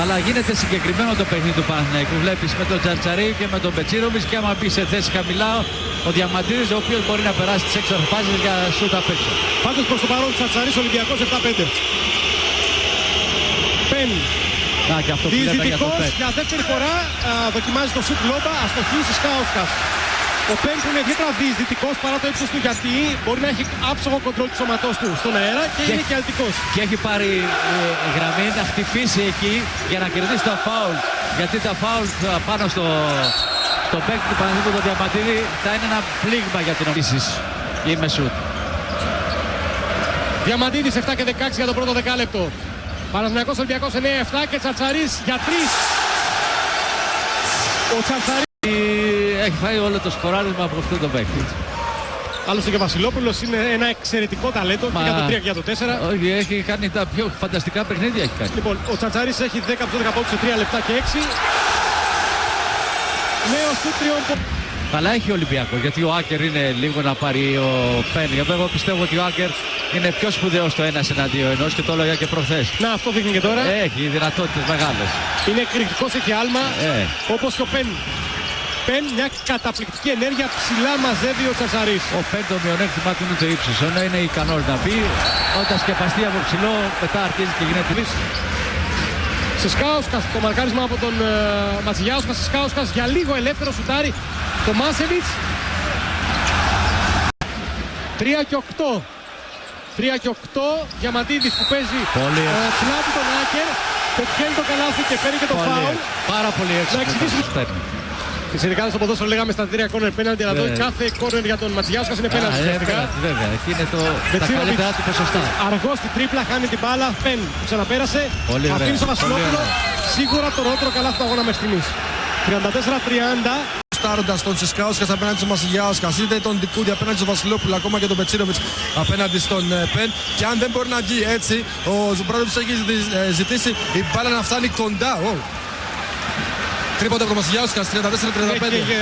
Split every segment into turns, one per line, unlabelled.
Αλλά γίνεται συγκεκριμένο το παιχνίδι του Παναθηναϊκού. Βλέπεις με τον Τσαρτσαρί και με τον Μπετσίροβιτς, και άμα μπει σε θέση χαμηλά ο Διαμαντίδης, ο οποίος μπορεί να περάσει τις έξω φάσεις για σούτ απ' έξω.
Πάντως προς το παρόν Τσαρτσαρής Ολυμπιακός 7-5. Πεν.
Και αυτό που λέμε για το Πεν.
Για δεύτερη φορά δοκιμάζει το σούτ λόμπα, αστοχή στις Κάουσκας. Ο Πεν που είναι ιδιαίτερα διεισδυτικός παρά το ύψος του, γιατί μπορεί να έχει άψογο κοντρόλ του σώματός του στον αέρα και είναι και αλτικός.
Και έχει πάρει γραμμή να χτυπήσει εκεί για να κερδίσει τα φάουλ. Γιατί τα φάουλ πάνω στο παίκτη του Παναθηναϊκού, τον Διαμαντίδη, θα είναι ένα πλήγμα για την ομίσεις ή με σούτ.
Διαμαντίδης 7 και 16 για το πρώτο δεκάλεπτο. Παναθηναϊκός Ολυμπιακός 9-7 και Τσαρτσαρής για 3. Ο Τσαρτσαρής
έχει φάει όλο το σκοράρισμα από αυτό το παίκτη.
Άλλωστε και ο Βασιλόπουλος είναι ένα εξαιρετικό ταλέντο και για το 3 και για το 4.
Όχι, έχει κάνει τα πιο φανταστικά παιχνίδια. Έχει κάνει.
Λοιπόν, ο Τσαρτσαρής έχει 10 από 12 πόντους σε 3 λεπτά και 6. Νέος του τριών.
Καλά έχει ο Ολυμπιακός, γιατί ο Άκερ είναι λίγο να πάρει ο Πεν. Εγώ πιστεύω ότι ο Άκερ είναι πιο σπουδαίος στο 1 εναντίον ενός και το έλεγα και προχθές.
Να, αυτό δείχνει και τώρα.
Έχει δυνατότητες μεγάλες.
Είναι εκρηκτικός, έχει άλμα, όπως και ο Πεν. Πεν, μια καταπληκτική ενέργεια, ψηλά μαζεύει ο Τσαρτσαρής.
Ο Πεν το μειονέκτημά του είναι το ύψος, ενώ είναι ικανός να πει, όταν σκεπαστεί από ψηλό, μετά αρχίζει και γίνεται λύση.
Σε Σκάουσκας, το μαρκάρισμα από τον Ματσιγιάουσκα, σε Σκάουσκας για λίγο ελεύθερο σουτάρει το Μάσεβιτς. 3 και 8. 3 και 8, Διαμαντίδης που παίζει πλάτη τον Άκερ, πετυχαίνει το καλάθι και φέρει και το φάουλ.
Πάρα πολύ έξυπνο.
Τις ειδικάδες στο ποδόσφαιρο λέγαμε στα 3 κόρνερ πέναλτι, αλλά εδώ κάθε κόρνερ για τον Ματσιγιάουσκα είναι πέναλτι.
Βέβαια, εκεί είναι τα καλύτερά του ποσοστά.
Αργός στην τρίπλα, χάνει την μπάλα, Πεν που ξαναπέρασε, αφήνει στο Βασιλόπουλο, σίγουρα το ρότερο καλάθι του αγώνα μέχρι στιγμής. 34-30.
Στάροντας τον Τσισκάουσκας απέναντι στον Μασιγιάουσκας, είτε τον Ντικούδη απέναντι στον Βασιλόπουλο, ακόμα και τον Μπετσίροβιτς απέναντι στον Πεν. Και αν δεν μπορεί να βγει έτσι, ο Ζουμπράδοβιτς έχει ζητήσει η μπάλα να φτάνει κοντά. Τρίποντο από τον Μασιγιάουσκας, 34-35.
Και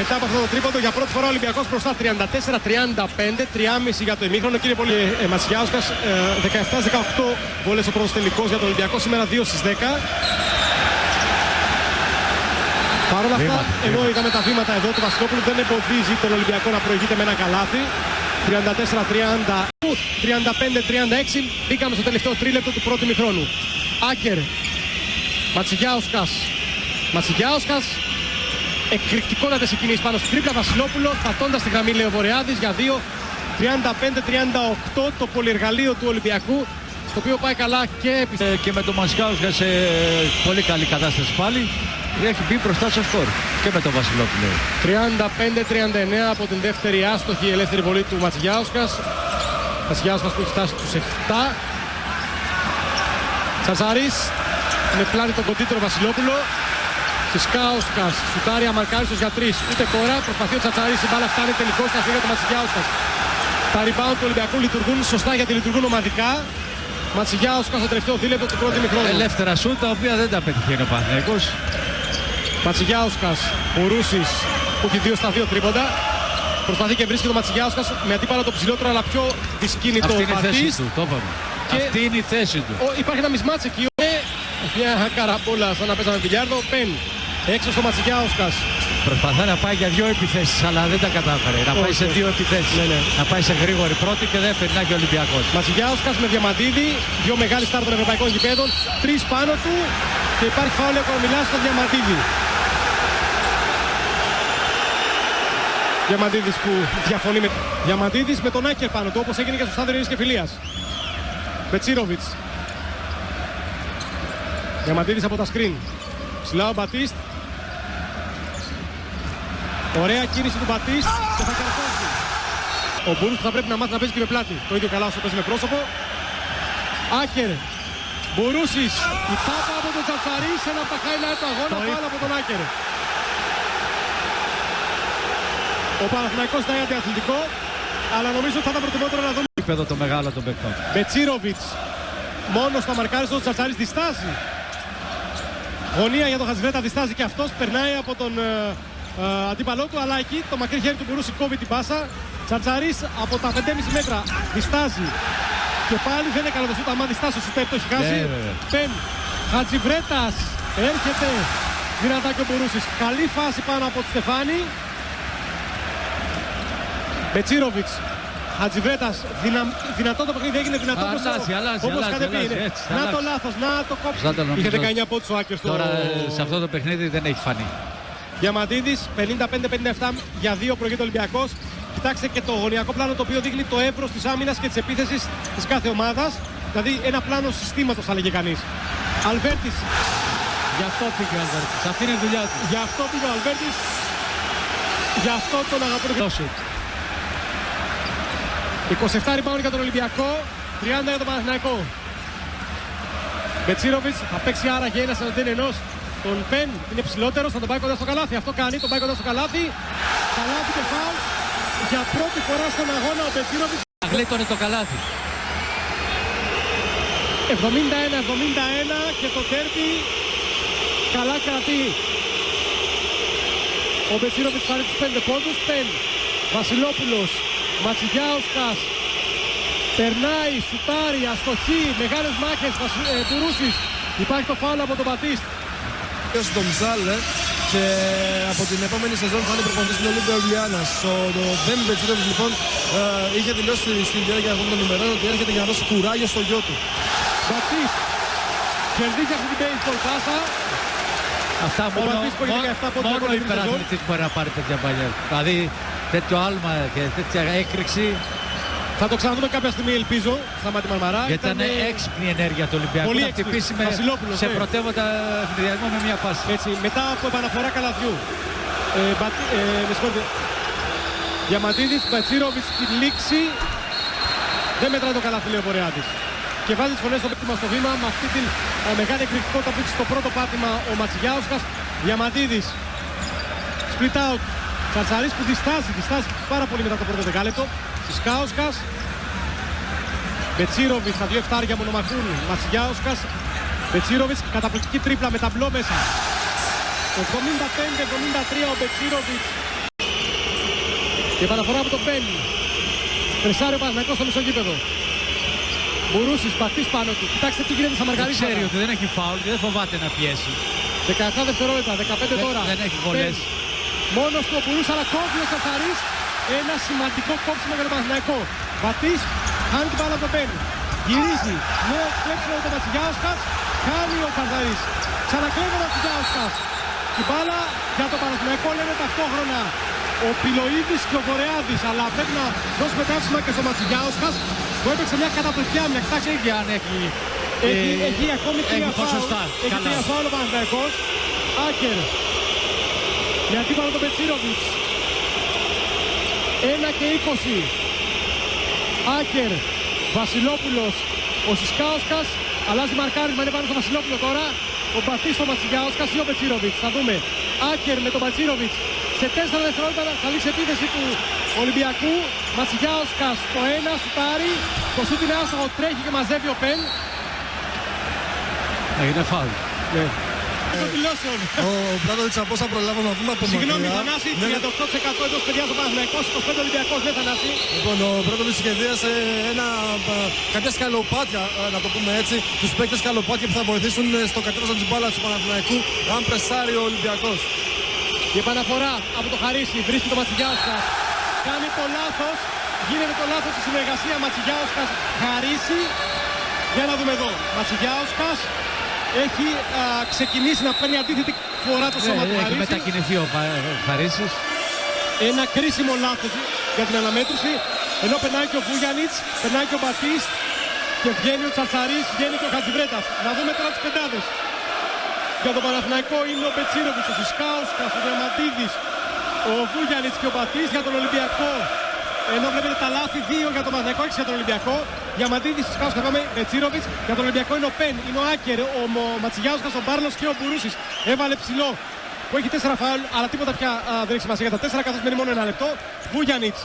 μετά από αυτό το τρίποντο για πρώτη φορά ο Ολυμπιακός μπροστά 34-35, 3,5 για το ημίχρονο. Κύριε πολύ, Μασιγιάουσκας 17-18 βόλες ο πρώτος τελικός για τον Ολυμπιακό, σήμερα 2 στις 10. Παρ' όλα αυτά, ενώ είδαμε τα βήματα εδώ του Βασιλόπουλου, δεν εμποδίζει τον Ολυμπιακό να προηγείται με ένα καλάθι. 34-30, 35-36, μπήκαμε στο τελευταίο τρίλεπτο του πρώτου ημιχρόνου. Άκερ, Ματσιγιάουσκας, εκρηκτικότατες εκκινήσεις πάνω στην τρίπλα. Βασιλόπουλο, πατώντας τη γραμμή Λεωβορεάδης για 2. 35-38 το πολυεργαλείο του Ολυμπιακού, το οποίο πάει καλά
και με τον Ματσιγιάουσκα σε πολύ καλή κατάσταση πάλι. Έχει μπει μπροστά στο σκορ και με τον Βασιλόπουλο.
35-39 από την δεύτερη άστοχη ελεύθερη βολή του Ματσιγιάουσκας. Ματσιγιάουσκας που έχει φτάσει στους 7. Τσαρτσαρής με πλάτη τον κοντύτερο Βασιλόπουλο. Τσισκάουσκας, σουτάρει αμαρκάριστος για 3. Ούτε τώρα προσπαθεί ο Τσαρτσαρής, η μπάλα φτάνει τελικώς στα χέρια του Ματσιγιάουσκας. Τα rebound του Ολυμπιακού λειτουργούν σωστά, γιατί λειτουργούν ομαδικά. Ματσιγιάουσκας στο τελευταίο δίλεπτο του πρώτου ημιχρόνου.
Ελεύθερα σούτ, τα οποία δεν τα πετυχαίνει ο Παναθηναϊκός.
Ματσιγιάουσκας, ο Ρούσης που έχει 2 στα 2 τρίποντα. Προσπαθεί και βρίσκει τον Ματσιγιάουσκας με αντίπαλο το ψηλότερο αλλά πιο δυσκίνητο Μπατίστ.
Αυτή είναι η θέση του.
Υπάρχει ένα μισμάτς εκεί. Μια καραπόλα σαν να παίζαμε μπιλιάρδο. Πεν έξω στο Ματσιγιάουσκας.
Προσπαθά να πάει για 2 επιθέσεις, αλλά δεν τα κατάφερε. Να πάει σε 2 επιθέσεις. Να πάει σε γρήγορη πρώτη και δεύτερη, να και ο Ολυμπιακός.
Ματσιγιάουσκας με Διαμαντίδη, 2 μεγάλοι στάρ των ευρωπαϊκών γηπέδων, 3 πάνω του και υπάρχει φάουλ Κορμιλά στο Διαμαντίδη. Διαμαντίδης που διαφωνεί με Διαμαντίδης με τον Άκερ πάνω του, όπως έγινε και στο Στάδιο Ειρήνης και Φιλίας. Μπετσίροβιτς. Διαμαντίδης από τα σκριν. Ψηλά ο Μπατίστ. Ωραία κίνηση του Μπατίστ και θα καρφώσει. Ο Μπούρους θα πρέπει να μάθει να παίζει και με πλάτη. Το ίδιο καλά όσο παίζει με πρόσωπο. Άκερ. Μπουρούσης. Η τάπα από τον Τσαρτσαρή σε ένα από τα highlight του αγώνα. Πάλι από τον Άκερ. Ο Παναθηναϊκός ήταν αντιαθλητικό, αλλά νομίζω ότι θα ήταν προτιμότερο να δούμε
το μεγάλο των παιχτών.
Μπετσίροβιτς. Μόνος στα μαρκάριστο του Τσαρτσαρής διστάζει. Γωνία για τον Χατζηβέτα, διστάζει και αυτός. Περνάει από τον αντίπαλό του, αλλά εκεί το μακρύ χέρι του Μπουρούση κόβει την πάσα. Τσαρτσαρής από τα 5,5 μέτρα διστάζει. Και πάλι δεν είναι καλό το σούτ, άμα διστάσει ο σουτέρ το έχει χάσει. Πεν Χατζιβρέτας έρχεται δυνατά και ο Μπουρούσης. Καλή φάση πάνω από τη Στεφάνη. Μπετσίροβιτς. Χατζιβρέτας, δυνατό το παιχνίδι, έγινε δυνατό όπως είχατε πει. Να το λάθος, να το κόψει. Είχε 19 πόντους ο Άκερ
Τώρα σε αυτό το παιχνίδι δεν έχει φανεί.
Διαμαντίδης, 55-57 για 2 προηγείται ο Ολυμπιακός. Κοιτάξτε και το γωνιακό πλάνο το οποίο δείχνει το εύρος της άμυνας και της επίθεσης της κάθε ομάδας. Δηλαδή ένα πλάνο συστήματος θα λέγε κανείς. Αλβέρτης.
Γι' αυτό πήγε ο Αλβέρτης. Αυτή είναι η δουλειά του.
Γι' αυτό πήγε ο Αλβέρτης. Γι' αυτό τον αγαπούν. 27 rebound για τον Ολυμπιακό, 30 για τον Παναθηναϊκό. Μπετσίροβιτς θα παίξει άραγε ένας εναντίον ενός. Τον Πεν είναι ψηλότερος, θα τον πάει κοντά στο καλάθι. Αυτό κάνει, τον πάει κοντά στο καλάθι. Καλάθι και φάουλ. Για πρώτη φορά στον αγώνα ο Μπετσίροβιτς.
Αγλίτωνε το καλάθι.
71-71 και το τέρπι καλά κρατεί. Ο Μπετσίροβιτς πάρει τους 5 πόντους. Πεν, Βασιλόπουλος, Ματσιγιάουσκας, περνάει, σουτάρει, αστοχή, μεγάλες μάχες, Μπουρούσης. Υπάρχει το φάουλ από τον Μπατίστ.
Στον Μιζάλε και από την επόμενη σεζόν θα είναι προπονητής στην Ολύμπια Λιουμπλιάνας. Ο Ντέμι Μπετσίροβιτς λοιπόν είχε δηλώσει στην διάρκεια αυτών των ημερών ότι έρχεται για να δώσει κουράγιο στο γιο του.
Μπατίστ κερδίζει αυτή την baseball πάσα.
Αυτά μόνο οι υπεραθλητές μπορεί να πάρει τέτοια παλιά. Δηλαδή τέτοιο άλμα και τέτοια έκρηξη.
Θα το ξαναδούμε κάποια στιγμή, ελπίζω, στα Μάτι Μαρμαρά.
Γιατί ήταν έξυπνη ενέργεια του Ολυμπιακού.
Πολύ
να χτυπήσει σε πρωτεύοντα ευνηδιασμό με μια πάση.
Έτσι, μετά από επαναφορά καλαθιού. Με συγχωρείτε. Διαμαντίδης, Μπετσίροβιτς στην λήξη. Δεν μετράει το καλάθι, λέει ο Βορειάτης. Και βάζει τις φωνές στο πέτυμα στο βήμα με αυτή τη μεγάλη εκρηκτικότητα που είχε στο πρώτο πάτημα ο Ματσιγιάουσκας. Διαμαντίδης. Split out. Τσαρτσαρίς που διστάζει πάρα πολύ μετά το πρώτο δεκάλεπτο. Σισκάουσκας. Μπετσίροβιτς, τα δύο εφτάρια μονομαχούν. Ματσιγιάουσκας. Μπετσίροβιτς, καταπληκτική τρίπλα με ταμπλό μέσα. 75-73 ο Μπετσίροβιτς. Και επαναφορά από τον Πεν. Πρεσάρει ο Παναθηναϊκός στο μισό γήπεδο. Μπουρούσης, Μπατίστ πάνω του. Κοιτάξτε τι γίνεται στα Μαργαρίτα.
Ξέρει ότι δεν έχει φάουλ και δεν φοβάται να πιέσει.
17 δευτερόλεπτα, 15 τώρα.
Δεν έχει βολές.
Μόνος του ο Μπουρούς, αλλά κόβει ο Σαφαρής. Ένα σημαντικό κόψιμο για τον Παναθηναϊκό. Μπατίστ, χάνει την μπάλα από τον Πεν. Γυρίζει. Νέο κλέψιμο από τον Ματσιγιάουσκας. Χάνει ο Καρδαρής. Ξανακλέβει ο Ματσιγιάουσκας. Την μπάλα για τον Παναθηναϊκό λένε ταυτόχρονα ο Πιλοίδης και ο Βορειάδης. Αλλά πρέπει να δώσουμε τάψιμα και στο Ματσιγιάουσκας που έπαιξε μια καταπληκτική άμυνα. Κοιτάξτε, έχει ακόμη 3 φάουλ. Έχει 3 φάουλ ο Παναθηναϊκός. Άκερ. Με αντίπαλο τον Μπετσίροβιτς. 1 και 20. Άκερ. Βασιλόπουλος. Ο Σισκάουσκας. Αλλάζει μαρκάρισμα, είναι πάνω στο Βασιλόπουλο τώρα. Ο Μπατίστ, ο Ματσιγιάουσκας ή ο Μπετσίροβιτς. Θα δούμε. Άκερ με τον Μπετσίροβιτς. Σε 4 δευτερόλεπτα θα λήξει επίθεση του Ολυμπιακού. Ματσιγιάουσκας το 1, σουτάρει. Το σούτ είναι άστοχο, τρέχει και μαζεύει ο Πεν.
Έγινε φάουλ.
Ναι.
Ο Μπράντοβιτς από όσα προλάβω να δούμε από μακριά.
Συγγνώμη, Θανάση, 38% εντός παιδιά του Παναθηναϊκός, 25 Ολυμπιακός, ναι Θανάση.
Λοιπόν, ο Μπράντοβιτς σχεδίασε κάποια σκαλοπάτια, να το πούμε έτσι, τους παίκτες σκαλοπάτια που θα βοηθήσουν στο κατέβασμα της μπάλας του Παναθηναϊκού, αν πρεσάρει ο Ολυμπιακός.
Η επαναφορά από το Χαρίσι, βρίσκει το Ματσιγιάουσκας. Κάνει το λάθος, γίνεται το λάθος στη συνεργασία Ματσιγιάουσκας Χαρίσι. Για να δούμε εδώ, Ματσιγιάουσκας έχει ξεκινήσει να παίρνει αντίθετη φορά το σώμα του Χαρίσι.
Έχει μετακινηθεί ο Χαρίσης.
Ένα κρίσιμο λάθος για την αναμέτρηση. Ενώ περνάει και ο Βούγιανιτς, περνάει και ο Μπατίστ και βγαίνει ο Τσαρτσαρίς, βγαίνει και ο Χατζιβρέτας. Να δούμε τώρα τις πεντάδες. Για τον Παναθηναϊκό είναι ο Μπετσίροβιτς, ο Σισκάουσκας, ο Διαμαντίδης, ο Βούγιανιτς και ο Μπατίστ. Για τον Ολυμπιακό, ενώ βλέπετε τα λάθη, 2 για τον Παναθηναϊκό, 6 για τον Ολυμπιακό. Διαμαντίδης, Σισκάουσκας, πάμε Μπετσίροβιτς. Για τον Ολυμπιακό είναι ο Πεν, είναι ο Άκερ, ο Ματσιγιάουσκας, ο Μπάρλος και ο Μπουρούσης. Έβαλε ψηλό που έχει 4 φάουλ, αλλά τίποτα πια δεν έχει σημασία για τα 4 καθώς μένει μόνο 1 λεπτό. Βούγιανιτς.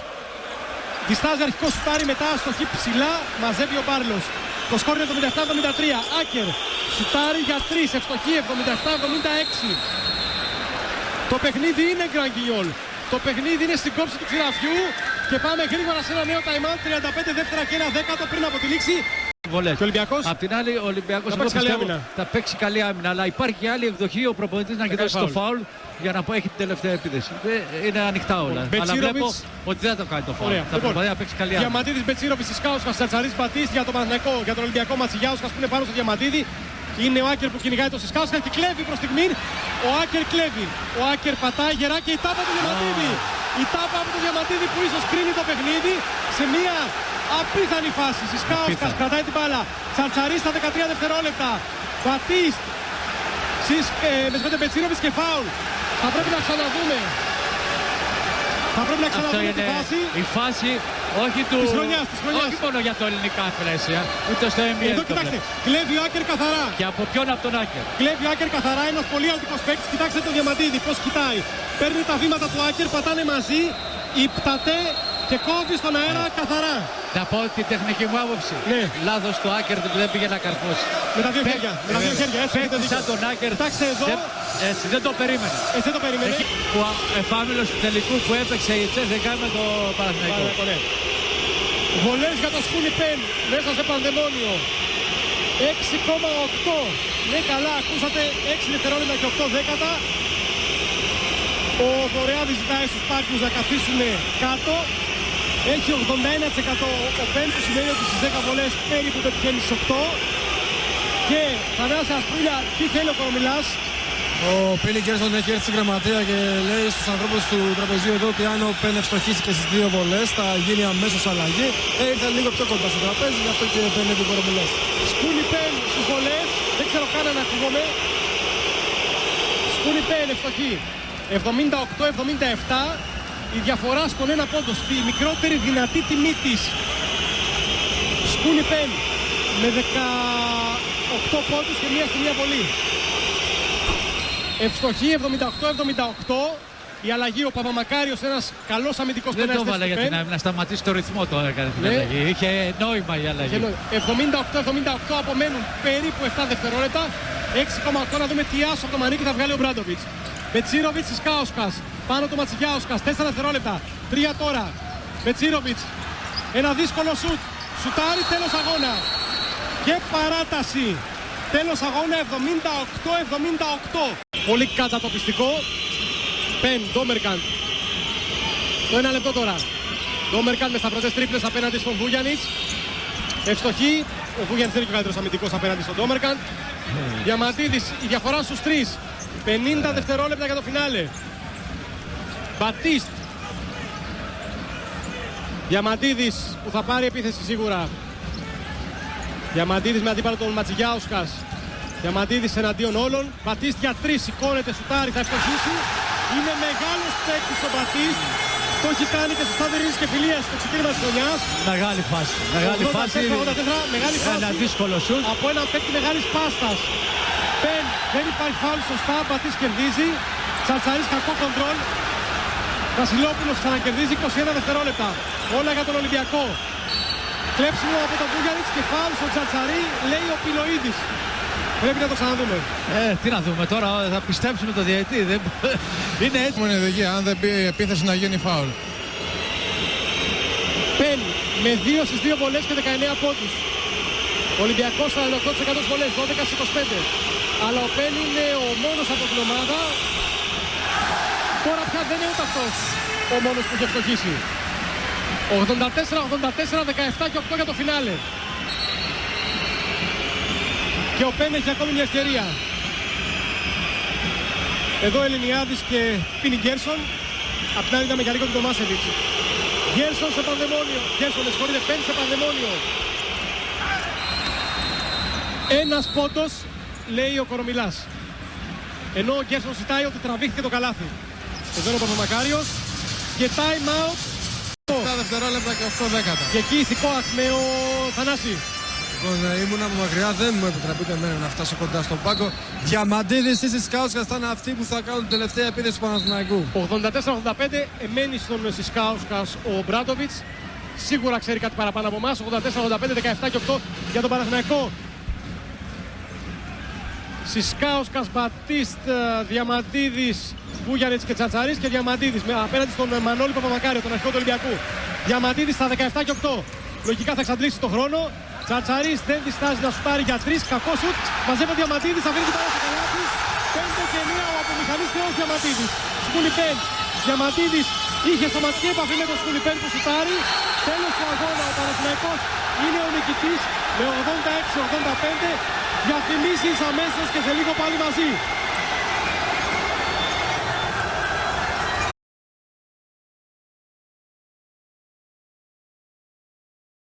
Διστάζει αρχικό σουτάρι, μετά αστοχή ψηλά, μαζεύει ο Μπάρλος. Το σκόρ είναι 77-73. Άκερ σουτάρι για 3, ευστοχή 77-76. Το παιχνίδι είναι γκρανγκινιόλ. Το παιχνίδι είναι στην κόψη του ξηραφιού και πάμε γρήγορα σε ένα νέο time out. 35 δεύτερα και 1 δέκατο πριν από τη λήξη.
βολές.
Και ο Ολυμπιακός
Απ' την άλλη, ο Ολυμπιακός
θα παίξει καλή άμυνα.
θα παίξει καλή άμυνα. Αλλά υπάρχει και άλλη εκδοχή, ο προπονητής να κοιτάξει το φάουλ για να έχει την τελευταία επίδεση. Είναι ανοιχτά όλα. Αλλά βλέπω ότι δεν θα το κάνει το φάουλ. Θα προσπαθεί να παίξει καλή άμυνα.
Διαμαντίδης, Μπετσίροβιτς, Τσισκάουσκας, Τσατσαρίς, Μπατίστη για τον Παναθηναϊκό, για τον Ολυμπιακό Ματσιγιάουσκας που είναι πάνω στο Διαμαντίδη. Είναι ο Άκερ που κυνηγάει τον Τσισκάουσκα και κλέβει προς στιγμή. Ο Άκερ κλέβει. Ο Άκερ πατάει γερά και η τάπα του Διαμαντίδη. Η τάπα από τον Διαμαντίδη που ίσως κρίνει το παιχνίδι σε μια απίθανη φάση. Τσισκάουσκας κρατάει την μπάλα. Τσατσαρίς στα 13 δευτερόλεπτα. Μπατίστ. Με Μπετσίροβιτς και φάουλ. Θα πρέπει να ξαναδούμε. Θα πρέπει να ξαναδούμε τη φάση.
Η φάση όχι του.
Της χρονιάς.
Όχι μόνο για το ελληνικά πλαίσια, ούτε στο NBA.
Εδώ κοιτάξτε, κλέβει ο Άκερ καθαρά.
Και από ποιον? Από τον Άκερ.
Κλέβει ο Άκερ καθαρά, ένας πολύ αλτικός παίκτης. Κοιτάξτε τον Διαμαντίδη, πώς κοιτάει. Παίρνει τα βήματα του Άκερ, πατάνε μαζί, υπτατέ και κόβει στον αέρα καθαρά.
Να πω τη τεχνική μου άποψη.
Ναι.
Λάθος του Άκερ, δεν πήγε να καρφώσει.
Με τα δύο χέρια. Με τα δύο χέρια, έτσι.
Παίκτη σαν τον Άκερ.
Κοιτάξτε εδώ.
Έτσι, δεν το περίμενε.
Έτσι δεν το περίμενε.
Ο εφάμιλος του τελικού που έπαιξε η Τσέσσεκα με το Παναθηναϊκό.
Ναι. Βολές για το Σκούνι Πεν μέσα σε πανδαιμόνιο. 6,8. Ναι, καλά, ακούσατε 6 δευτερόλεπτα και 8 δέκατα. Ο Βορειάδης ζητάει στους πάγκους να καθίσουν κάτω. Έχει 81% ο Πεν, που σημαίνει ότι στις 10 βολές περίπου πετυχαίνει στις 8. Και Θανάση Ασπρούλια, τι θέλει ο Κορομιλάς?
Ο Πίλι Γκέρσον έχει έρθει στην γραμματεία και λέει στους ανθρώπους του τραπεζίου εδώ ότι αν ο Πεν ευστοχίσει και στις 2 βολές θα γίνει αμέσως αλλαγή. Ήρθε λίγο πιο κοντά στο τραπέζι, γι' αυτό και παίρνει ο Κορομιλάς.
Σκούνι Πεν στις βολές, δεν ξέρω καν αν ακούγομαι. Σκούνι Πεν ευστοχή. 78-77. Η διαφορά στον ένα πόντο, στη μικρότερη δυνατή τιμή της. Σκούνι Πεν με 18 πόντους και μία στη μία βολή. Ευστοχή 78-78. Η αλλαγή, ο Παπαμακάριος, ένας καλός αμυντικός
Δεν
τομέας.
το έβαλε για την άμυνα, να σταματήσει το ρυθμό το έκανε την αλλαγή. Είχε νόημα η αλλαγή.
78-78 απομένουν περίπου 7 δευτερόλεπτα. 6,8 να δούμε τι άσο από το μανίκι θα βγάλει ο Μπράντοβιτς. Μπετσίροβιτς, Σκάουσκας, πάνω το Ματσιγιάουσκας, 4 δευτερόλεπτα. 3 τώρα. Μπετσίροβιτς, ένα δύσκολο σουτ. Σουτάρει, τέλος αγώνα. Και παράταση. Τέλος αγώνα 78-78. Πολύ κατατοπιστικό. Πεν, Ντόμερκαντ. Στο 1 λεπτό τώρα. Ντόμερκαντ με σταυρωτές τρίπλες απέναντι στον Βούγιανιτς. Ευστοχή. Ο Βούγιανιτς δεν είναι και ο καλύτερος αμυντικός απέναντι στον Ντόμερκαντ. Διαμαντίδης, η διαφορά στους 3. 50 δευτερόλεπτα για το φινάλε. Μπατίστ. Διαμαντίδης που θα πάρει επίθεση σίγουρα. Διαμαντίδης με αντίπαλο τον Ματσιγιάουσκας. Διαμαντίδης εναντίον όλων. Μπατίστ για 3, σηκώνεται, σουτάρει, θα ευστοχίσει. Είναι μεγάλος παίκτης ο Μπατίστ. Το έχει κάνει και στο Στάδιο Ειρήνης και Φιλίας στο ξεκίνημα της χρονιάς.
Μεγάλη φάση. Μεγάλη φάση.
84, μεγάλη φάση.
Ένα δύσκολο σουτ.
Από έναν παίκτη μεγάλης πάστας. Πεν, δεν υπάρχει φάουλ σωστά. Μπατίστ κερδίζει. Τσατσαρίς, κακό κοντρόλ. Βασιλόπουλος ξανακερδίζει 21 δευτερόλεπτα. Όλα για τον Ολυμπιακό. Κλέψιμο από τον Βούγιανιτς και φάουλ στον Τσατσαρί, λέει ο Πιλοίδης. Πρέπει να το ξαναδούμε.
Τι να δούμε τώρα, θα πιστέψουμε το διαιτητή. Είναι έτσι.
Είναι ειδική, αν δεν πει επίθεση να γίνει φάουλ.
Πεν με 2 στις 2 βολές και 19 πόντους. Ο Ολυμπιακός 48% στις βολές, 12 στις 25. Αλλά ο Πεν είναι ο μόνος από την ομάδα. Τώρα πια δεν είναι ούτε αυτός ο μόνος που έχει ευστοχίσει. 84-84, 17 και 8 για το φινάλε. Και ο Πεν έχει ακόμη μια ευκαιρία. Εδώ Ελληνιάδης και Πίνι Γκέρσον. Απ' την άλλη ήταν μεγαλύτερο του Τομάσεβιτς. Γκέρσον σε πανδαιμόνιο. Γκέρσον, εσχωρείτε, Πεν σε πανδαιμόνιο. Ένας πόντος, λέει ο Κορομιλάς. Ενώ ο Γκέρσον ζητάει ότι τραβήχθηκε το καλάθι. Εδώ είναι ο Παπαμακάριος. Και time out.
7 δευτερόλεπτα και 8 δέκατα.
Και εκεί ηθικό με ο Θανάση.
Λοιπόν, ήμουν από μακριά, δεν μου επιτραπείτε εμένα να φτάσω κοντά στον πάγκο. Διαμαντίδης ή Σισκάουσκας θα είναι αυτοί που θα κάνουν την τελευταία επίθεση του Παναθηναϊκού.
84-85, εμένει στον Σισκάουσκας ο Μπράντοβιτς. Σίγουρα ξέρει κάτι παραπάνω από εμάς. 84-85, 17 και 8 για τον Παναθηναϊκό. Σισκάουσκας, Μπατίστ, Διαμαντίδης, Βούγιανιτς και Τσατσαρίς και Διαμαντίδης απέναντι στον Μανώλη Παπαμακάριο, τον αρχηγό του Ολυμπιακού. Διαμαντίδης στα 17 και 8. Λογικά θα εξαντλήσει τον χρόνο. Τσατσαρίς δεν διστάζει να σουτάρει για 3. Κακό σουτ. Μαζεύει ο Διαμαντίδης. Αφήνει την πάρα στο καλάθι. 5 και 1 ο απομηχανής Θεός Διαμαντίδης. Σκουλιπέν. Διαμαντίδης είχε σωματική επαφή με τον Σκουλιπέν που σουτάρει. Τέλος του αγώνα. Ο Παναθηναϊκός είναι ο νικητής με 86-85. Διαφημίσεις αμέσως και σε λίγο πάλι μαζί.